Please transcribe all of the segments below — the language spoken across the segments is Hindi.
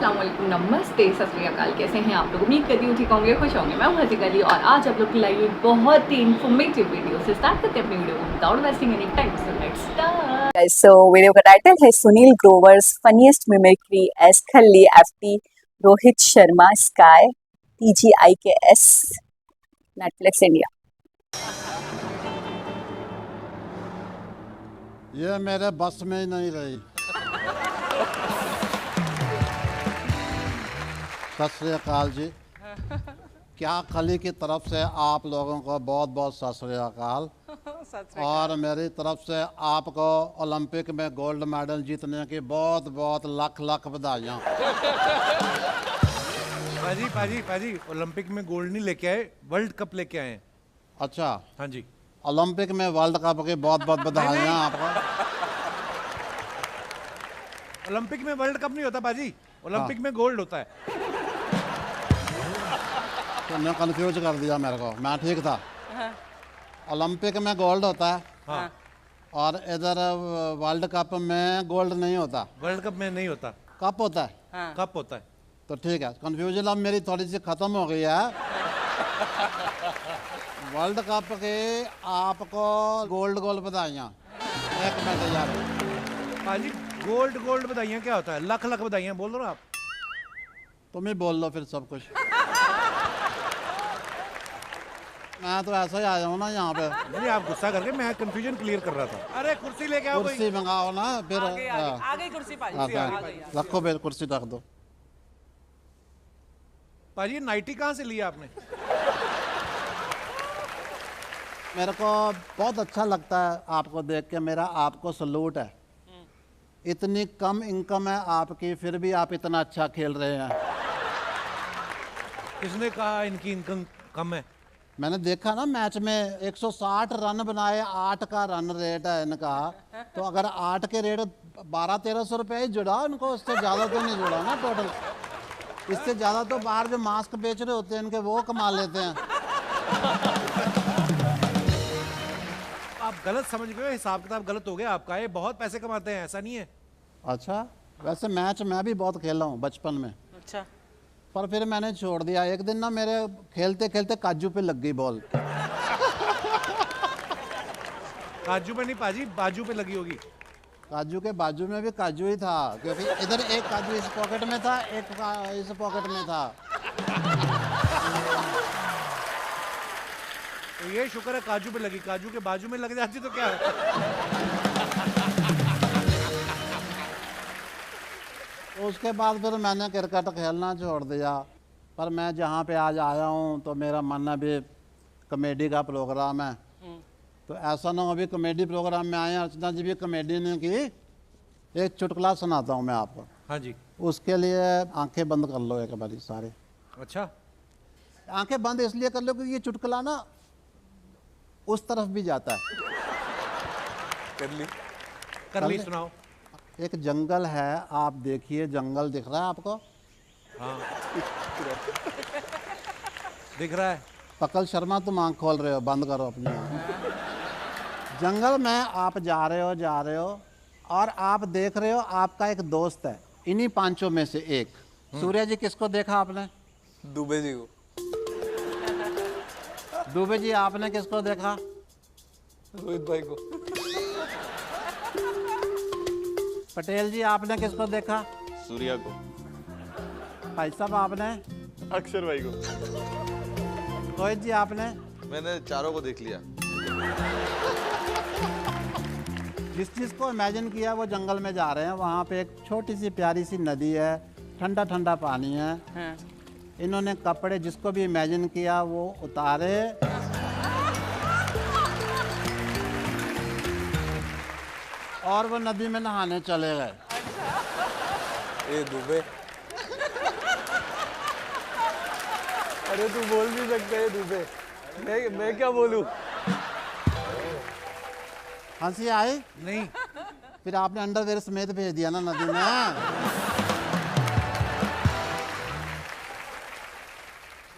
अस्सलाम वालेकुम, नमस्ते, सत श्री अकाल। कैसे हैं आप लोग? उम्मीद करती हूँ ठीक होंगे, खुश होंगे। मैं हूँ हसीक अली और आज आप लोग की लाई हुई बहुत ही इन्फॉर्मेटिव वीडियो से स्टार्ट करते हैं अपनी वीडियो को without wasting any time. So let's start. So video का टाइटल है Sunil Grover's funniest mimicry as Khali FT Rohit Sharma Sky TGIKS Netflix India. ये मेरे बस में ही नहीं रही। सत श्री अकाल जी। क्या खली की तरफ से आप लोगों को बहुत बहुत सत श्री अकाल और मेरी तरफ से आपको ओलंपिक में गोल्ड मेडल जीतने की बहुत बहुत लाख लाख बधाइयाँ। पाजी पाजी पाजी ओलंपिक में गोल्ड नहीं लेके आए, वर्ल्ड कप लेके आए हैं। अच्छा, हाँ जी। ओलंपिक में वर्ल्ड कप की बहुत बहुत बधाइयाँ आपको। ओलंपिक में वर्ल्ड कप नहीं होता पाजी, ओलंपिक में गोल्ड होता है। तुमने कंफ्यूज कर दिया मेरे को, मैं ठीक था। ओलंपिक में गोल्ड होता है हाँ। और इधर वर्ल्ड कप में गोल्ड नहीं होता। वर्ल्ड कप में नहीं होता, कप होता है। कप होता है। तो ठीक है, कंफ्यूजन अब मेरी थोड़ी सी खत्म हो गई है। वर्ल्ड कप के आपको गोल्ड गोल्ड बधाइयाँ। एक मिनट यार, पाजी गोल्ड गोल्ड बधाइयाँ क्या होता है? लाख लाख बधाइयाँ बोल रहे हो आप। तुम ही बोल लो फिर सब कुछ। मैं तो ऐसा ही आया हूँ ना यहाँ पे। नहीं, आप गुस्सा करके, मैं कंफ्यूजन क्लियर कर रहा था। अरे कुर्सी लेके आओ कोई। कुर्सी मंगाओ ना फिर। आ गई कुर्सी पाजी। रखो फिर, कुर्सी रख दो। पाजी नाइटी कहाँ से लिया आपने? मेरे को बहुत अच्छा लगता है आपको देख के, मेरा आपको सलूट है। इतनी कम इनकम है आपकी, फिर भी आप इतना अच्छा खेल रहे हैं। किसने कहा इनकी इनकम कम है? मैंने देखा ना मैच में 160 रन बनाए, 8 का रन रेट है इनका। तो अगर 8 के रेट 1200-1300 रुपये ही जुड़ा उनको, उससे ज़्यादा तो नहीं जुड़ा ना टोटल। इससे ज़्यादा तो बाहर जो मास्क बेच रहे होते हैं इनके, वो कमा लेते हैं। आप गलत समझ गए, हिसाब किताब गलत हो गया आपका। ये बहुत पैसे कमाते हैं, ऐसा नहीं है। अच्छा, वैसे मैच मैं भी बहुत खेला हूँ बचपन में। अच्छा, पर फिर मैंने छोड़ दिया। एक दिन ना मेरे खेलते खेलते काजू पे लग गई बॉल। काजू पे नहीं पाजी, बाजू पे लगी होगी। काजू के बाजू में भी काजू ही था, क्योंकि इधर एक काजू इस पॉकेट में था, एक इस पॉकेट में था। तो ये शुक्र है काजू पे लगी, काजू के बाजू में लग जाती तो क्या है? तो उसके बाद फिर मैंने क्रिकेट खेलना छोड़ दिया। पर मैं जहाँ पे आज आया हूँ तो मेरा मन अभी कॉमेडी का प्रोग्राम है। तो ऐसा ना हो अभी कॉमेडी प्रोग्राम में आए हैं, अर्चना जी भी कॉमेडी ने की। एक चुटकुला सुनाता हूँ मैं आपको। हाँ जी। उसके लिए आंखें बंद कर लो एक बारी सारे। अच्छा, आंखें बंद इसलिए कर लो क्योंकि ये चुटकुला ना उस तरफ भी जाता है। कर ली, सुनाओ। एक जंगल है, आप देखिए, जंगल दिख रहा है आपको? हाँ दिख रहा है। पकल शर्मा, तुम आंख खोल रहे हो, बंद करो अपनी आंख। जंगल में आप जा रहे हो और आप देख रहे हो आपका एक दोस्त है, इन्हीं पांचों में से एक। सूर्य जी किसको देखा आपने? दुबे जी को। दुबे जी आपने किसको देखा? रोहित भाई को। पटेल जी आपने किसको देखा? सूर्या को। भाई साहब आपने? अक्षर भाई को। रोहित जी आपने? मैंने चारों को देख लिया। जिस चीज़ को इमेजिन किया वो जंगल में जा रहे हैं। वहाँ पे एक छोटी सी प्यारी सी नदी है, ठंडा ठंडा पानी है। हाँ। इन्होंने कपड़े जिसको भी इमेजिन किया वो उतारे और वो नदी में नहाने चले गए। ए दुबे, अरे तू बोल भी सकता है दुबे। मैं क्या बोलूं? हंसी आई? नहीं, फिर आपने अंडरवेयर समेत भेज दिया ना नदी में।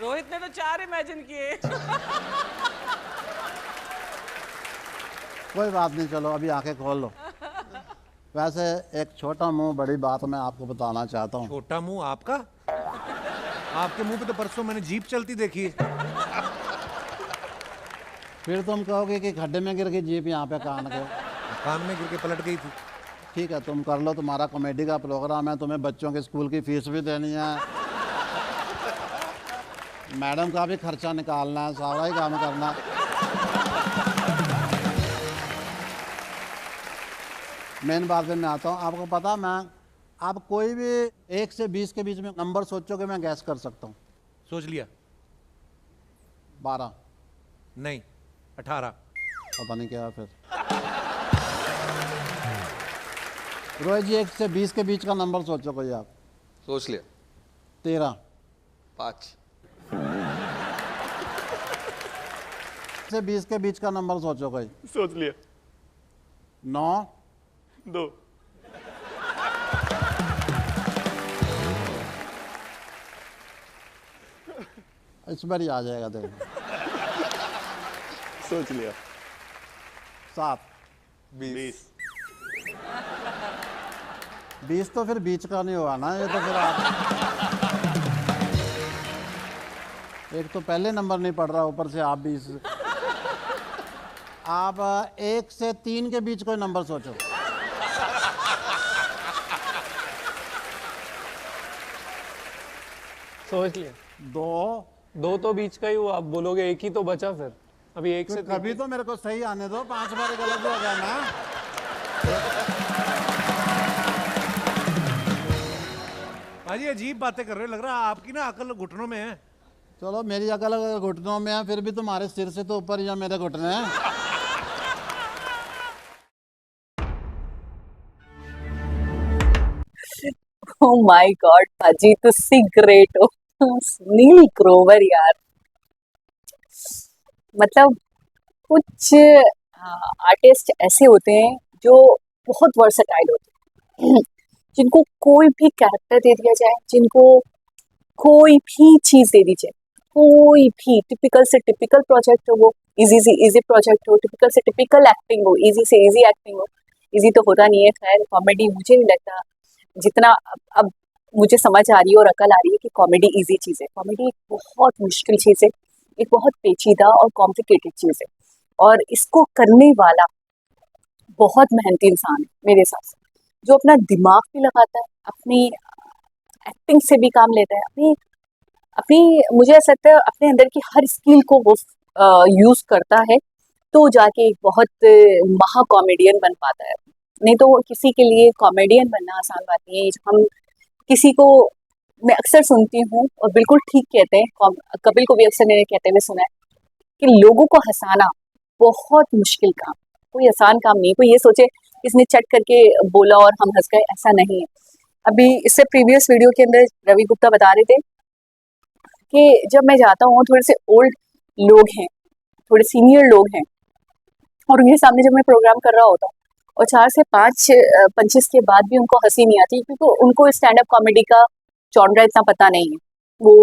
रोहित ने तो 4 इमेजिन किए। कोई बात नहीं, चलो अभी आंखें खोल लो। वैसे एक छोटा मुंह बड़ी बात मैं आपको बताना चाहता हूँ। छोटा मुंह आपका? आपके मुंह पे तो परसों मैंने जीप चलती देखी है। फिर तुम कहोगे कि खड्डे में गिर गई जीप यहाँ पे कान के। कान में गिर के पलट गई थी। ठीक है, तुम कर लो, तुम्हारा कॉमेडी का प्रोग्राम है, तुम्हें बच्चों के स्कूल की फीस भी देनी है, मैडम का भी खर्चा निकालना है, सारा ही काम करना। मेन बात पे मैं आता हूँ। आपको पता, मैं आप कोई भी 1 से 20 के बीच में नंबर सोचोगे, मैं गैस कर सकता हूँ। सोच लिया? 12। नहीं, 18। पता नहीं क्या फिर। रोहित जी, 1 से 20 के बीच का नंबर सोचो कोई आप। सोच लिया। 13। 5। से 20 के बीच का नंबर सोचो कोई। सोच लिया। 9। 2। इस बार ही आ जाएगा देखो। सोच लिया। 7। 20। 20 तो फिर बीच का नहीं हुआ ना, ये तो फिर आप एक तो पहले नंबर नहीं पढ़ रहा, ऊपर से आप 20। आप 1 से 3 के बीच कोई नंबर सोचो। सोच लिया। 2। 2 तो बीच का ही हुआ, आप बोलोगे एक ही तो बचा फिर। अभी 1 से कभी तो मेरे को सही आने दो, 5 बार गलत हो गया ना। भाजी अजीब बातें कर रहे हो, लग रहा है आपकी ना अकल घुटनों में है। चलो, मेरी अकल अगर घुटनों में है, फिर भी तुम्हारे सिर से तो ऊपर या मेरे घुटने हैं। ओ माय गॉड पाजी, तुसी ग्रेट हो। सुनील ग्रोवर यार, मतलब कुछ आर्टिस्ट ऐसे होते हैं जो बहुत वर्सेटाइल होते हैं, जिनको कोई भी कैरेक्टर दे दिया जाए, जिनको कोई भी चीज दे दी जाए, कोई भी टिपिकल से टिपिकल प्रोजेक्ट हो, वो इजी से इजी प्रोजेक्ट हो, टिपिकल से टिपिकल एक्टिंग हो, इजी से इजी एक्टिंग हो। इजी तो होता नहीं है, खैर कॉमेडी मुझे नहीं लगता जितना अब मुझे समझ आ रही है और अकल आ रही है कि कॉमेडी इजी चीज़ है। कॉमेडी एक बहुत मुश्किल चीज़ है, एक बहुत पेचीदा और कॉम्प्लिकेटेड चीज़ है, और इसको करने वाला बहुत मेहनती इंसान है मेरे हिसाब से, जो अपना दिमाग भी लगाता है, अपनी एक्टिंग से भी काम लेता है, अपनी अपनी मुझे ऐसा लगता है अपने अंदर की हर स्किल को वो यूज़ करता है, तो जाके एक बहुत महा कॉमेडियन बन पाता है। नहीं तो वो किसी के लिए कॉमेडियन बनना आसान बात नहीं है। हम किसी को, मैं अक्सर सुनती हूँ और बिल्कुल ठीक कहते हैं, कपिल को भी अक्सर मैंने कहते हुए सुना है कि लोगों को हंसाना बहुत मुश्किल काम, कोई आसान काम नहीं है। कोई ये सोचे इसने चट करके बोला और हम हंस गए, ऐसा नहीं है। अभी इससे प्रीवियस वीडियो के अंदर रवि गुप्ता बता रहे थे कि जब मैं जाता हूँ, थोड़े से ओल्ड लोग हैं, थोड़े सीनियर लोग हैं, और उनके सामने जब मैं प्रोग्राम कर रहा होता हूँ और 4 से 5 पंचेस के बाद भी उनको हंसी नहीं आती, क्योंकि उनको स्टैंड अप कॉमेडी का जॉनरा इतना पता नहीं है। वो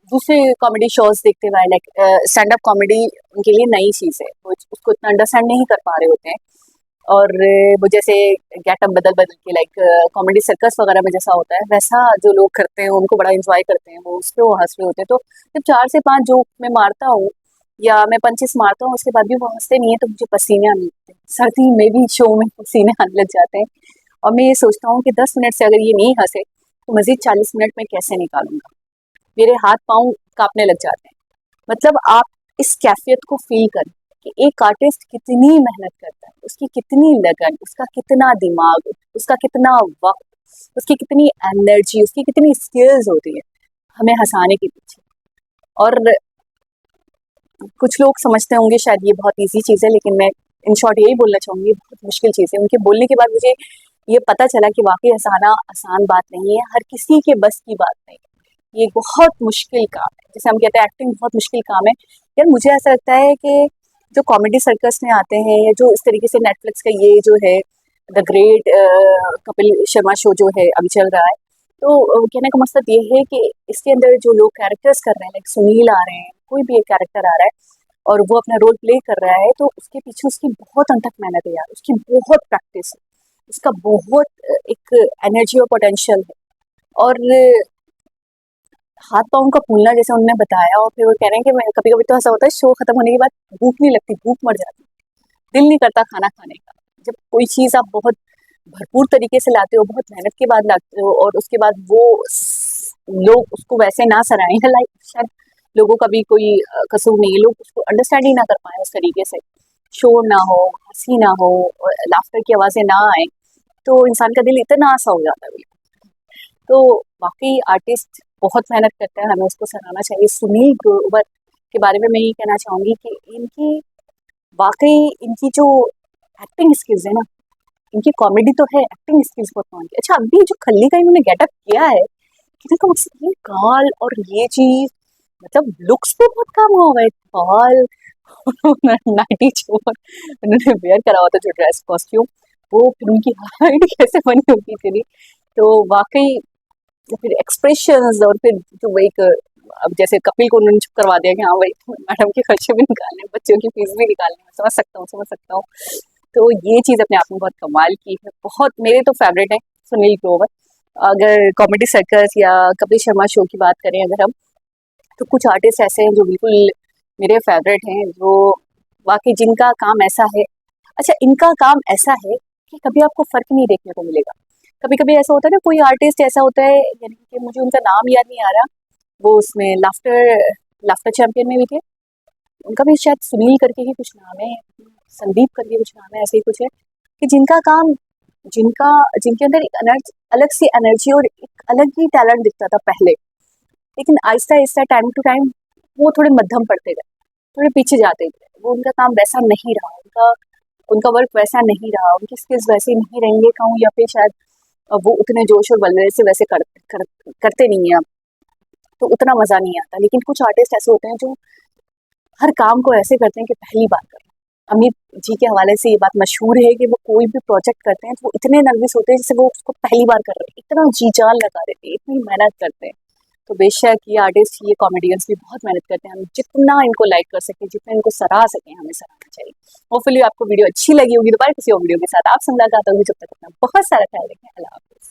दूसरे कॉमेडी शोज देखते हुए, लाइक स्टैंड अप कॉमेडी उनके लिए नई चीज़ है, वो उसको इतना अंडरस्टैंड नहीं कर पा रहे होते हैं। और वो जैसे गेटअप बदल बदल के, लाइक कॉमेडी सर्कस वगैरह में जैसा होता है, वैसा जो लोग करते हैं उनको बड़ा इंजॉय करते हैं, वो उस पर वो हंस रहे होते हैं। तो जब 4 से 5 जोक मैं मारता हूँ या मैं पंचेस मारता हूँ, उसके बाद भी वो हंसते नहीं है, तो मुझे पसीने आने लगते हैं। सर्दी में भी शो में पसीने आने लग जाते हैं, और मैं ये सोचता हूँ कि 10 मिनट से अगर ये नहीं हंसे तो मजीद 40 मिनट में कैसे निकालूंगा। मेरे हाथ पाँव कांपने लग जाते हैं। मतलब आप इस कैफियत को फील करें कि एक आर्टिस्ट कितनी मेहनत करता है, उसकी कितनी लगन, उसका कितना दिमाग, उसका कितना वक्त, उसकी कितनी एनर्जी, उसकी कितनी स्किल्स होती है हमें हंसाने के पीछे। और कुछ लोग समझते होंगे शायद ये बहुत इजी चीज़ है, लेकिन मैं इन शॉर्ट यही बोलना चाहूँगी, बहुत मुश्किल चीज़ है। उनके बोलने के बाद मुझे ये पता चला कि वाकई हंसाना आसान बात नहीं है, हर किसी के बस की बात नहीं है, ये बहुत मुश्किल काम है। जैसे हम कहते हैं एक्टिंग बहुत मुश्किल काम है, यार मुझे ऐसा लगता है कि जो कॉमेडी सर्कस में आते हैं, या जो इस तरीके से नेटफ्लिक्स का ये जो है the great Kapil Sharma show जो है अभी चल रहा है, तो कहने का मकसद ये है कि इसके अंदर जो लोग कैरेक्टर्स कर रहे हैं, लाइक सुनील आ रहे हैं, कोई भी एक कैरेक्टर आ रहा है और वो अपना रोल प्ले कर रहा है, तो उसके पीछे उसकी बहुत अनथक मेहनत है यार, उसकी बहुत प्रैक्टिस है। इसका बहुत एक एनर्जी और पोटेंशियल है। और हाथ पाँव का फूलना जैसे उन्होंने बताया, और फिर वो कह रहे हैं कि मैं कभी कभी तो ऐसा होता है शो खत्म होने के बाद भूख नहीं लगती, भूख मर जाती, दिल नहीं करता खाना खाने का। जब कोई चीज़ आप बहुत भरपूर तरीके से लाते हो, बहुत मेहनत के बाद लाते हो, और उसके बाद वो लोग उसको वैसे ना सराहें, लाइक शायद लोगों का भी कोई कसूर नहीं है, लोग उसको अंडरस्टैंड ही ना कर पाए उस तरीके से, शोर ना हो, हंसी ना हो, लाफ्टर की आवाज़ें ना आए, तो इंसान का दिल इतना सा हो जाता है बिल्कुल। तो वाकई आर्टिस्ट बहुत मेहनत करता है, हमें उसको सराहना चाहिए। सुनील ग्रोवर के बारे में मैं ये कहना चाहूँगी कि इनकी वाकई इनकी जो एक्टिंग स्किल्स है ना, इनकी कॉमेडी तो है, एक्टिंग स्किल्स बहुत कमाल की। अच्छा, अभी जो खल्ली का इन्होंने गेटअप किया है, कितने का मतलब, ये गाल और ये चीज, मतलब लुक्स पे बहुत काम हुआ हुआ है। बाल नाइटी जो उन्होंने वेयर करा हुआ था, जो ड्रेस कॉस्ट्यूम, वो फिर उनकी हाइट कैसे बनी होगी इतनी, तो वाकई फिर एक्सप्रेशंस, और फिर जो एक अब जैसे कपिल को उन्होंने चुप करवा दिया कि हाँ भाई मैडम के खर्चे भी निकालने हैं, बच्चों की फीस भी निकालनी है, समझ सकता हूँ, समझ सकता हूँ। तो ये चीज़ अपने आप में बहुत कमाल की है, बहुत मेरे तो फेवरेट है सुनील ग्रोवर। अगर कॉमेडी सर्कस या कपिल शर्मा शो की बात करें अगर हम, तो कुछ आर्टिस्ट ऐसे हैं जो बिल्कुल मेरे फेवरेट हैं, जो वाकई जिनका काम ऐसा है। अच्छा, इनका काम ऐसा है कि कभी आपको फ़र्क नहीं देखने को मिलेगा। कभी कभी ऐसा होता है ना, कोई आर्टिस्ट ऐसा होता है, यानी कि मुझे उनका नाम याद नहीं आ रहा, वो उसमें लाफ्टर लाफ्टर चैंपियन में भी थे, उनका भी शायद सुनील करके ही कुछ नाम है, संदीप करके कुछ नाम है, ऐसे ही कुछ है, कि जिनका काम, जिनका जिनके अंदर एक अलग सी एनर्जी और एक अलग ही टैलेंट दिखता था पहले, लेकिन Aahista Aahista time to time वो थोड़े मध्यम पड़ते गए, थोड़े पीछे जाते गए, वो उनका काम वैसा नहीं रहा, उनका उनका वर्क वैसा नहीं रहा, उनकी स्किल्स वैसे नहीं रहेंगे कहूँ, या फिर शायद वो उतने जोश और बल्ले से वैसे करते नहीं है अब, तो उतना मज़ा नहीं आता। लेकिन कुछ आर्टिस्ट ऐसे होते हैं जो हर काम को ऐसे करते हैं कि पहली बार करें। अमित जी के हवाले से ये बात मशहूर है कि वो कोई भी प्रोजेक्ट करते हैं तो वो इतने नर्वस होते हैं जैसे वो उसको पहली बार कर रहे हैं, इतना जी जान लगा देते हैं, इतनी मेहनत करते हैं। तो बेशक ये आर्टिस्ट, ये कॉमेडियंस भी बहुत मेहनत करते हैं, हम जितना इनको लाइक कर सकें, जितना इनको सराह सकें, हमें सराहना चाहिए। होपफुली आपको वीडियो अच्छी लगी होगी, दोबारा किसी और वीडियो के साथ आपसे मुलाकात होगी, जब तक अपना बहुत सारा ख्याल रखें, अल्लाह हाफिज़।